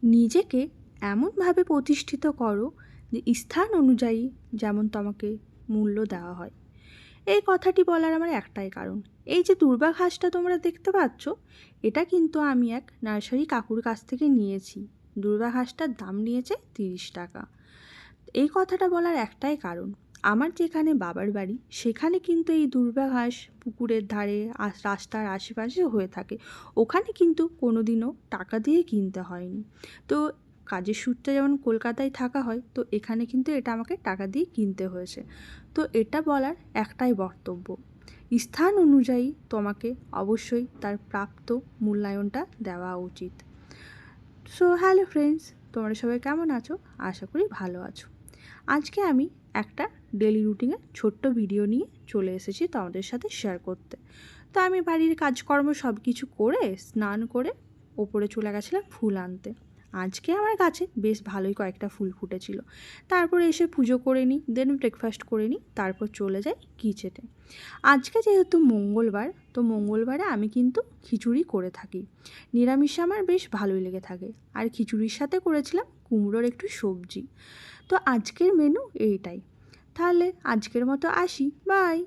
নিজেকে এমনভাবে প্রতিষ্ঠিত করো যে স্থান অনুযায়ী যেমন তোমাকে মূল্য দেওয়া হয়। এই কথাটি বলার আমার একটাই কারণ, এই যে দুর্বা ঘাসটা তোমরা দেখতে পাচ্ছ, এটা কিন্তু আমি এক নার্সারি কাকুর কাছ থেকে নিয়েছি। দুর্বা ঘাসটার দাম নিয়েছে 30 টাকা। এই কথাটা বলার একটাই কারণ, আমার যেখানে বাবার বাড়ি সেখানে কিন্তু এই দুর্বা ঘাস পুকুরের ধারে রাস্তার আশেপাশে হয়ে থাকে। ওখানে কিন্তু কোনো দিনও টাকা দিয়ে কিনতে হয়নি। তো কাজের সূত্রে যেমন কলকাতায় থাকা হয়, তো এখানে কিন্তু এটা আমাকে টাকা দিয়ে কিনতে হয়েছে। তো এটা বলার একটাই বক্তব্য, স্থান অনুযায়ী তোমাকে অবশ্যই তার প্রাপ্ত মূল্যায়নটা দেওয়া উচিত। সো হ্যালো ফ্রেন্ডস, তোমরা সবাই কেমন আছো? আশা করি ভালো আছো। আজকে আমি একটা ডেলি রুটিনের ছোট্ট ভিডিও নিয়ে চলে এসেছি তোমাদের সাথে শেয়ার করতে। তো আমি বাড়ির কাজকর্ম সব কিছু করে স্নান করে ওপরে চলে গেছিলাম ফুল আনতে। আজকে আমার গাছে বেশ ভালোই কয়েকটা ফুল ফুটেছিল। তারপরে এসে পুজো করে নিই, দেন ব্রেকফাস্ট করে নিই, তারপর চলে যাই কিচেনে। আজকে যেহেতু মঙ্গলবার, তো মঙ্গলবারে আমি কিন্তু খিচুড়ি করে থাকি। নিরামিষে আমার বেশ ভালোই লেগে থাকে। আর খিচুড়ির সাথে করেছিলাম কুমড়োর একটু সবজি। তো আজকের মেনু এইটাই। তাহলে আজকের মতো আসি, বাই।